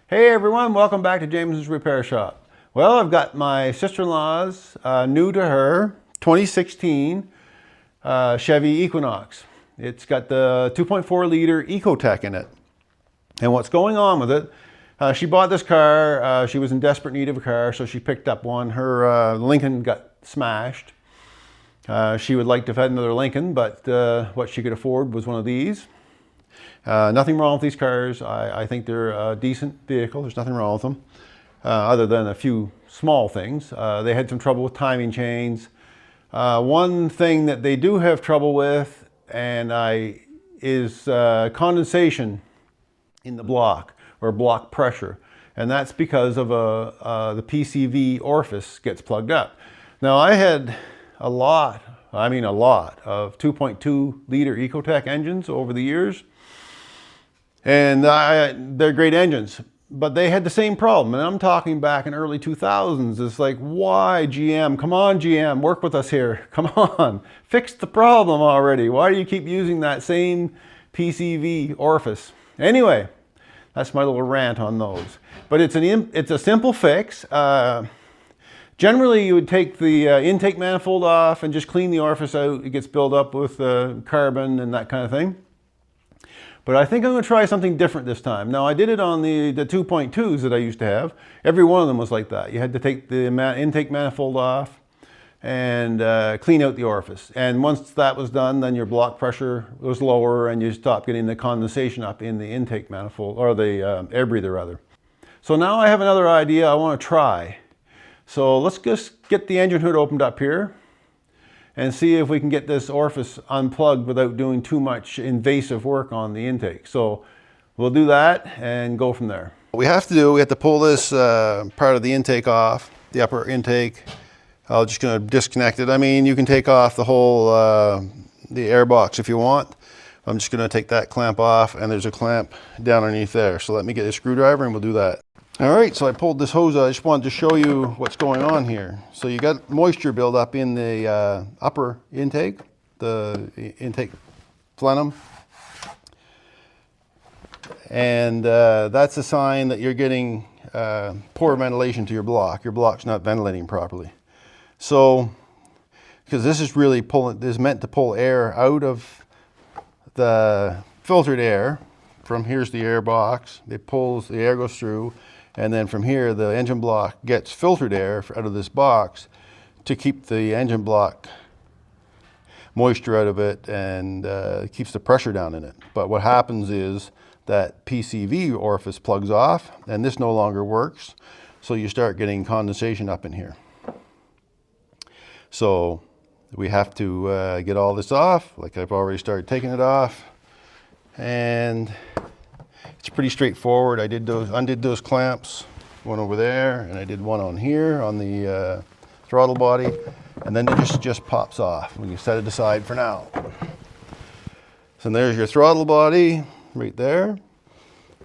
Hey everyone, welcome back to James's Repair Shop. Well, I've got my sister-in-law's, new to her, 2016 Chevy Equinox. It's got the 2.4 liter Ecotec in it. And what's going on with it, she bought this car, she was in desperate need of a car, so she picked up one. Her Lincoln got smashed. She would like to have had another Lincoln, but what she could afford was one of these. Nothing wrong with these cars. I think they're a decent vehicle. There's nothing wrong with them, other than a few small things. They had some trouble with timing chains. One thing that they do have trouble with is condensation in the block, or block pressure. And that's because of the PCV orifice gets plugged up. Now I had a lot of 2.2 liter Ecotec engines over the years. And they're great engines, but they had the same problem. And I'm talking back in early 2000s. It's like, why GM? Come on, GM, work with us here. Come on, fix the problem already. Why do you keep using that same PCV orifice? Anyway, that's my little rant on those. But it's a simple fix. Generally, you would take the intake manifold off and just clean the orifice out. It gets built up with carbon and that kind of thing. But I think I'm going to try something different this time. Now, I did it on the 2.2s that I used to have. Every one of them was like that. You had to take the intake manifold off and clean out the orifice. And once that was done, then your block pressure was lower and you stopped getting the condensation up in the intake manifold, or the air breather rather. So now I have another idea I want to try. So let's just get the engine hood opened up here and see if we can get this orifice unplugged without doing too much invasive work on the intake. So we'll do that and go from there. What we have to pull this part of the intake off, the upper intake. I'm just gonna disconnect it. I mean, you can take off the whole, the air box if you want. I'm just gonna take that clamp off, and there's a clamp down underneath there. So let me get a screwdriver and we'll do that. All right, so I pulled this hose out. I just wanted to show you what's going on here. So you got moisture buildup in the upper intake, the intake plenum. And that's a sign that you're getting poor ventilation to your block. Your block's not ventilating properly. So, because this is really meant to pull air out of the filtered air. From here's the air box. It pulls, the air goes through. And then from here, the engine block gets filtered air out of this box to keep the engine block moisture out of it, and keeps the pressure down in it. But what happens is that PCV orifice plugs off and this no longer works. So you start getting condensation up in here. So we have to get all this off. Like I've already started taking it off. And it's pretty straightforward. I undid those clamps, one over there, and I did one on here on the throttle body, and then it just pops off when you set it aside for now. So there's your throttle body right there,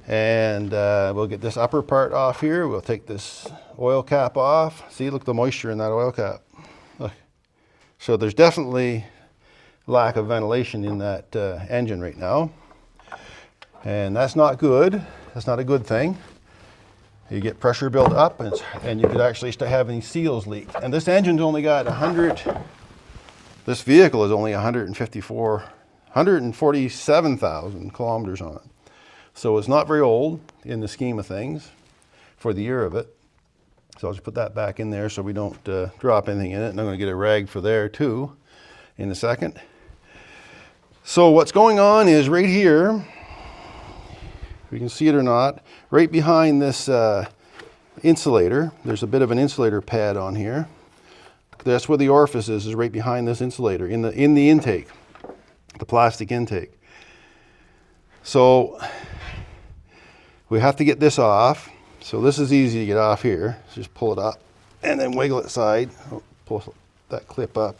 and we'll get this upper part off here. We'll take this oil cap off. See, look, the moisture in that oil cap. Look. So there's definitely lack of ventilation in that engine right now. And that's not good. That's not a good thing. You get pressure built up, and you could actually start having seals leak. And this engine's only got 100, this vehicle is only 147,000 kilometers on it. So it's not very old in the scheme of things for the year of it. So I'll just put that back in there so we don't drop anything in it. And I'm going to get a rag for there too in a second. So what's going on is right here, you can see it or not, right behind this insulator, there's a bit of an insulator pad on here. That's where the orifice is right behind this insulator in the intake, the plastic intake. So we have to get this off. So this is easy to get off here. So just pull it up and then wiggle it aside. Pull that clip up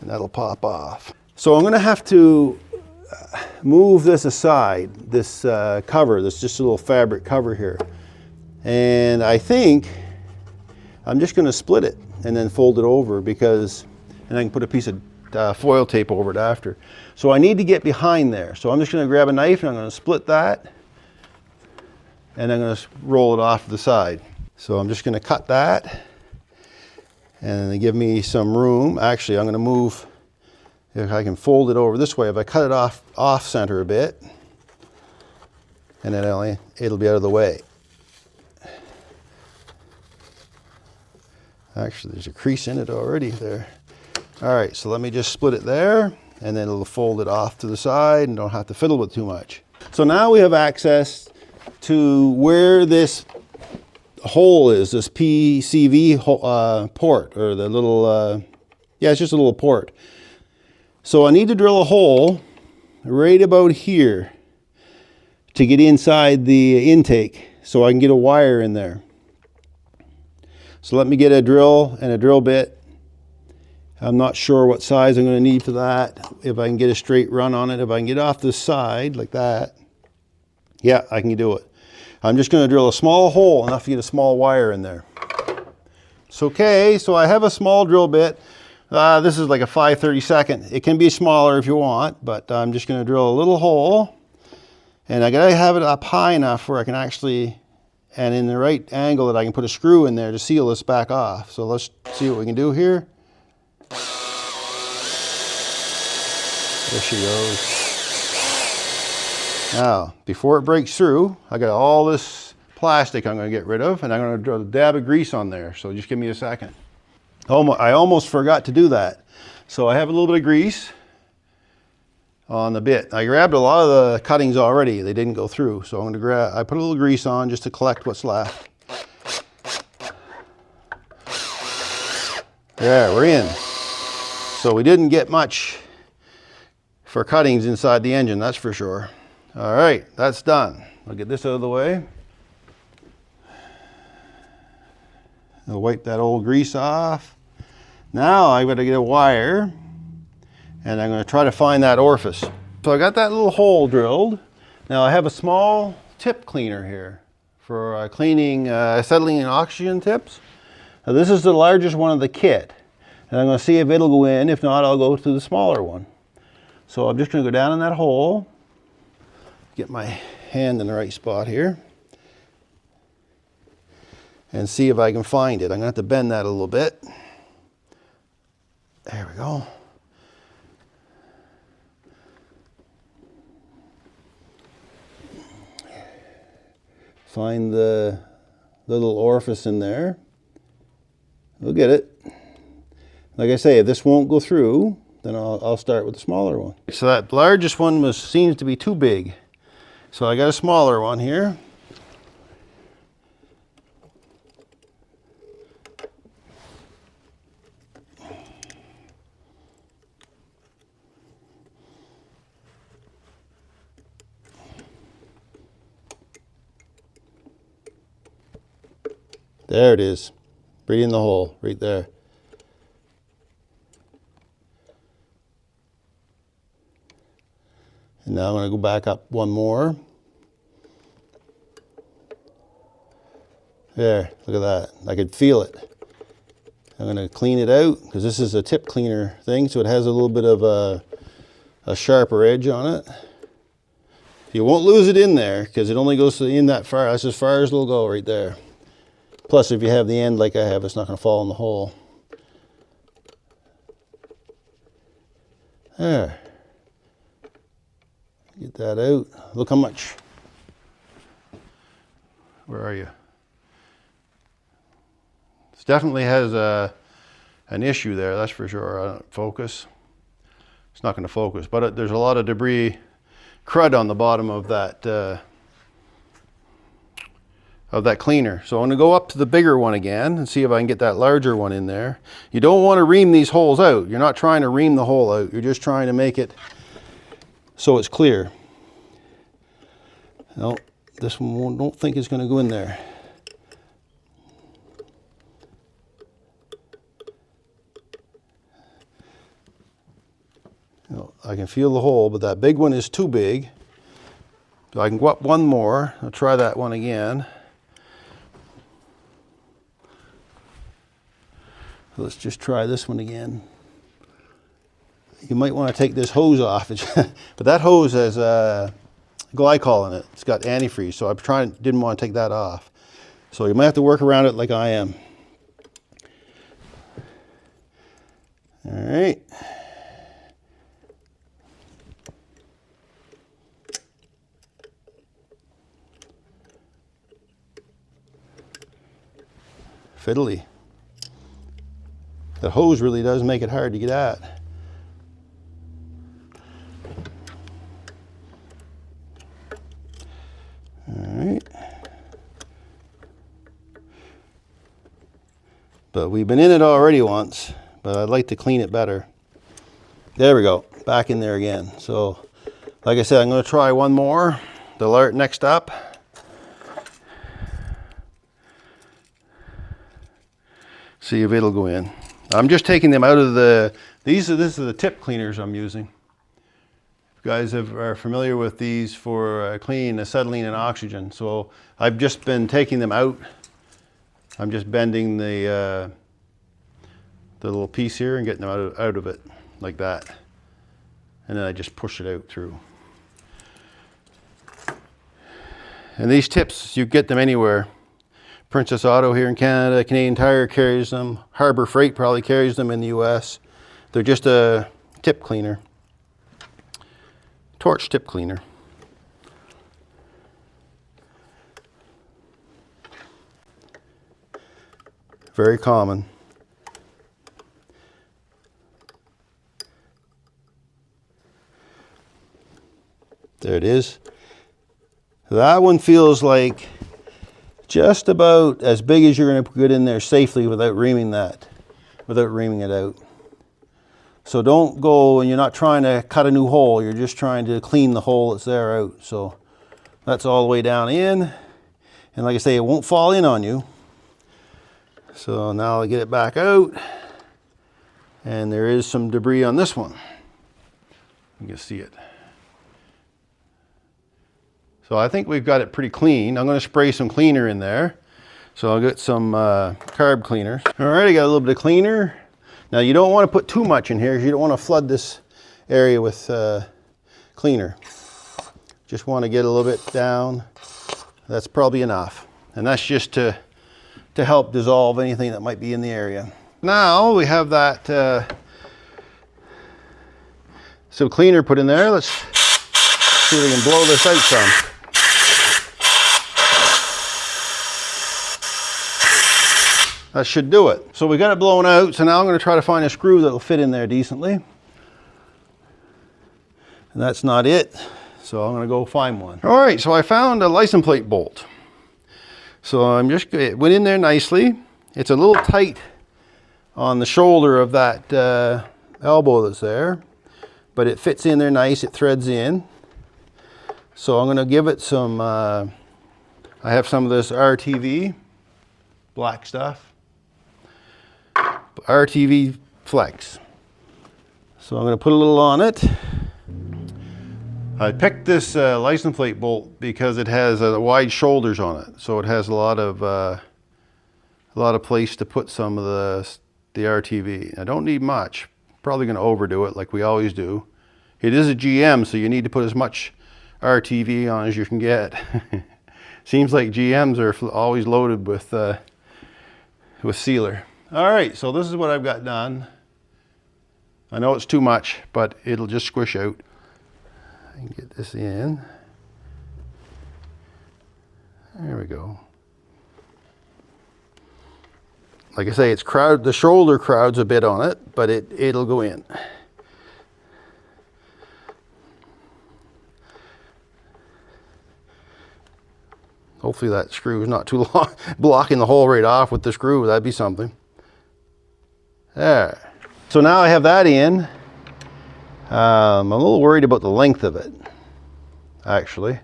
and that'll pop off. So I'm going to have to move this aside, this cover, this just a little fabric cover here. And I think I'm just going to split it and then fold it over, and I can put a piece of foil tape over it after. So I need to get behind there. So I'm just going to grab a knife and I'm going to split that and I'm going to roll it off to the side. So I'm just going to cut that, and give me some room. Actually, I'm going to move, if I can fold it over this way, if I cut it off center a bit, and then it'll be out of the way. Actually, there's a crease in it already there. All right, so let me just split it there, and then it'll fold it off to the side and don't have to fiddle with too much. So now we have access to where this hole is, this PCV port, or the little, yeah, it's just a little port. So I need to drill a hole right about here to get inside the intake so I can get a wire in there. So let me get a drill and a drill bit. I'm not sure what size I'm going to need for that. If I can get a straight run on it, if I can get off the side like that, yeah, I can do it. I'm just going to drill a small hole, enough to get a small wire in there. It's okay, so I have a small drill bit. This is like a 5/32. It can be smaller if you want, but I'm just going to drill a little hole. And I got to have it up high enough where I can actually, and in the right angle that I can put a screw in there to seal this back off. So let's see what we can do here. There she goes. Now, before it breaks through, I got all this plastic I'm going to get rid of, and I'm going to draw a dab of grease on there. So just give me a second. I almost forgot to do that. So I have a little bit of grease on the bit. I grabbed a lot of the cuttings already. They didn't go through. So I'm going to I put a little grease on just to collect what's left. There, we're in. So we didn't get much for cuttings inside the engine, that's for sure. All right, that's done. I'll get this out of the way. I'll wipe that old grease off. Now I've got to get a wire, and I'm going to try to find that orifice. So I got that little hole drilled. Now I have a small tip cleaner here for cleaning acetylene and oxygen tips. Now this is the largest one of the kit, and I'm going to see if it'll go in. If not, I'll go to the smaller one. So I'm just going to go down in that hole, get my hand in the right spot here, and see if I can find it. I'm going to have to bend that a little bit. There we go. Find the little orifice in there. We'll get it. Like I say, if this won't go through, then I'll start with the smaller one. So that largest one seems to be too big. So I got a smaller one here. There it is, right in the hole, right there. And now I'm going to go back up one more. There, look at that. I could feel it. I'm going to clean it out because this is a tip cleaner thing, so it has a little bit of a sharper edge on it. You won't lose it in there because it only goes in that far. That's as far as it'll go right there. Plus, if you have the end like I have, it's not going to fall in the hole. There. Get that out. Look how much. Where are you? This definitely has an issue there, that's for sure. Focus. It's not going to focus, but there's a lot of debris, crud on the bottom of that cleaner. So I'm going to go up to the bigger one again and see if I can get that larger one in there. You don't want to ream these holes out. You're not trying to ream the hole out. You're just trying to make it so it's clear. No, this one don't think it's going to go in there. No, I can feel the hole, but that big one is too big. So I can go up one more. I'll try that one again. Let's just try this one again. You might want to take this hose off, but that hose has glycol in it. It's got antifreeze, so didn't want to take that off. So you might have to work around it like I am. All right. Fiddly. The hose really does make it hard to get at. All right. But we've been in it already once, but I'd like to clean it better. There we go, back in there again. So, like I said, I'm going to try one more. The next up. See if it'll go in. I'm just taking them out of the, this is the tip cleaners I'm using. If you guys are familiar with these for cleaning acetylene and oxygen. So I've just been taking them out. I'm just bending the little piece here and getting them out of it like that. And then I just push it out through. And these tips, you get them anywhere. Princess Auto here in Canada, Canadian Tire carries them. Harbor Freight probably carries them in the US. They're just a tip cleaner. Torch tip cleaner. Very common. There it is. That one feels like just about as big as you're going to put in there safely without reaming it out. So don't go, and you're not trying to cut a new hole, you're just trying to clean the hole that's there out. So that's all the way down in, and like I say, it won't fall in on you. So now I'll get it back out, and there is some debris on this one. You can see it. So I think we've got it pretty clean. I'm going to spray some cleaner in there. So I'll get some carb cleaner. All right, I got a little bit of cleaner. Now you don't want to put too much in here because you don't want to flood this area with cleaner. Just want to get a little bit down. That's probably enough. And that's just to help dissolve anything that might be in the area. Now we have that some cleaner put in there. Let's see if we can blow this out some. That should do it. So we got it blown out, so now I'm going to try to find a screw that'll fit in there decently. And that's not it, so I'm going to go find one. All right, so I found a license plate bolt. So it went in there nicely. It's a little tight on the shoulder of that elbow that's there, but it fits in there nice, it threads in. So I'm going to give it some, I have some of this RTV, black stuff. RTV Flex. So I'm going to put a little on it. I picked this license plate bolt because it has wide shoulders on it, so it has a lot of place to put some of the RTV. I don't need much. Probably going to overdo it like we always do. It is a GM, so you need to put as much RTV on as you can get. Seems like GMs are always loaded with sealer. All right, so this is what I've got done. I know it's too much, but it'll just squish out. I can get this in. There we go. Like I say, the shoulder crowds a bit on it, but it'll go in. Hopefully that screw is not too long, blocking the hole right off with the screw. That'd be something. There. So now I have that in. I'm a little worried about the length of it, actually.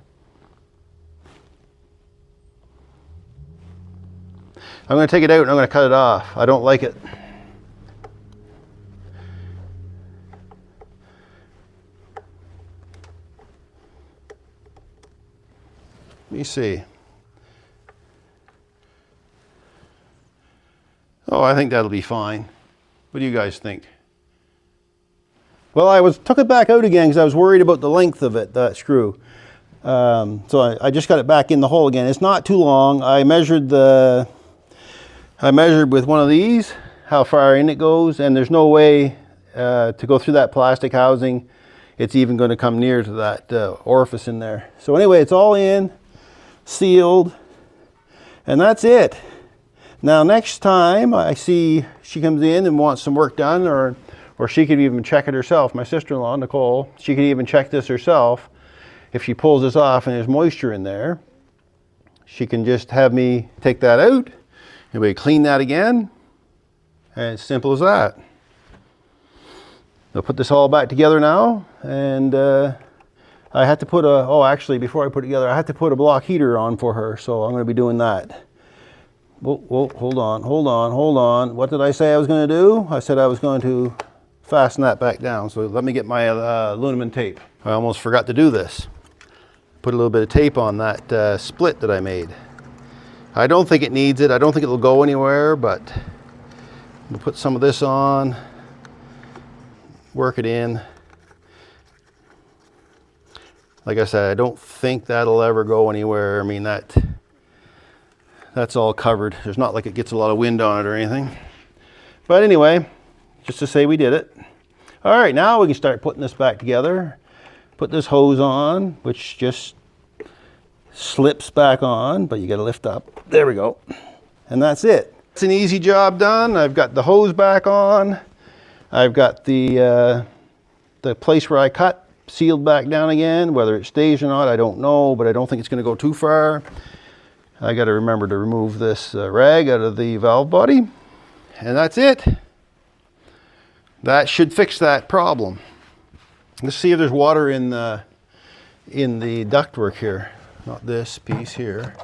I'm going to take it out and I'm going to cut it off. I don't like it. Let me see. Oh, I think that'll be fine. What do you guys think? Well, I took it back out again because I was worried about the length of it, that screw. So I just got it back in the hole again. It's not too long. I measured with one of these how far in it goes, and there's no way to go through that plastic housing it's even going to come near to that orifice in there. So anyway, it's all in, sealed, and that's it. Now next time I see she comes in and wants some work done, or she could even check it herself, my sister-in-law Nicole, she could even check this herself. If she pulls this off and there's moisture in there, she can just have me take that out and we clean that again, and it's simple as that. I'll put this all back together now, and I had to put actually before I put it together, I had to put a block heater on for her, so I'm going to be doing that. Whoa, hold on. What did I say I was going to do? I said I was going to fasten that back down, so let me get my aluminum tape. I almost forgot to do this. Put a little bit of tape on that split that I made. I don't think it needs it. I don't think it'll go anywhere, but we'll put some of this on, work it in. Like I said, I don't think that'll ever go anywhere. I mean, that's all covered. There's not like it gets a lot of wind on it or anything. But anyway, just to say we did it. All right, now we can start putting this back together. Put this hose on, which just slips back on, but you got to lift up. There we go. And that's it. It's an easy job done. I've got the hose back on. I've got the place where I cut sealed back down again. Whether it stays or not, I don't know, but I don't think it's going to go too far. I got to remember to remove this rag out of the valve body, and that's it. That should fix that problem. Let's see if there's water in the ductwork here. Not this piece here.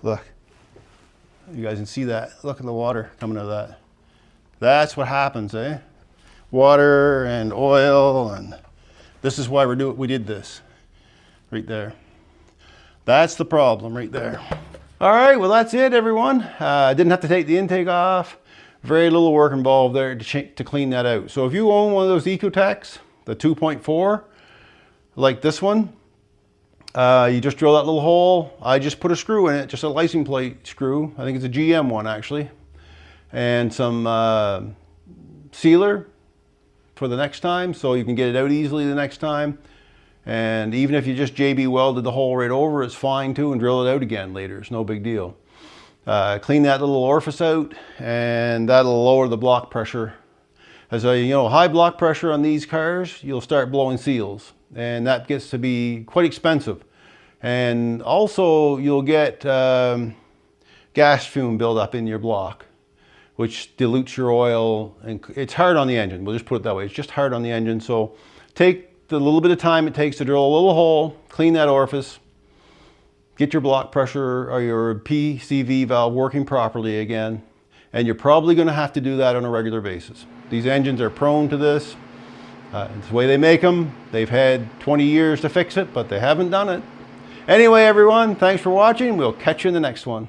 Look. You guys can see that. Look at the water coming out of that. That's what happens, eh? Water and oil, and this is why we did this. Right there. That's the problem right there. All right, well that's it, everyone. I didn't have to take the intake off. Very little work involved there to clean that out. So if you own one of those Ecotecs, the 2.4, like this one, you just drill that little hole. I just put a screw in it, just a lysing plate screw. I think it's a GM one actually. And some sealer for the next time, so you can get it out easily the next time. And even if you just JB welded the hole right over, it's fine too, and drill it out again later. It's no big deal. Clean that little orifice out, and that'll lower the block pressure. As high block pressure on these cars, you'll start blowing seals, and that gets to be quite expensive. And also you'll get gas fume buildup in your block, which dilutes your oil, and it's hard on the engine. We'll just put it that way. It's just hard on the engine. So take the little bit of time it takes to drill a little hole, clean that orifice, get your block pressure or your PCV valve working properly again, and you're probably going to have to do that on a regular basis. These engines are prone to this. It's the way they make them. They've had 20 years to fix it, but they haven't done it. Anyway, everyone, thanks for watching. We'll catch you in the next one.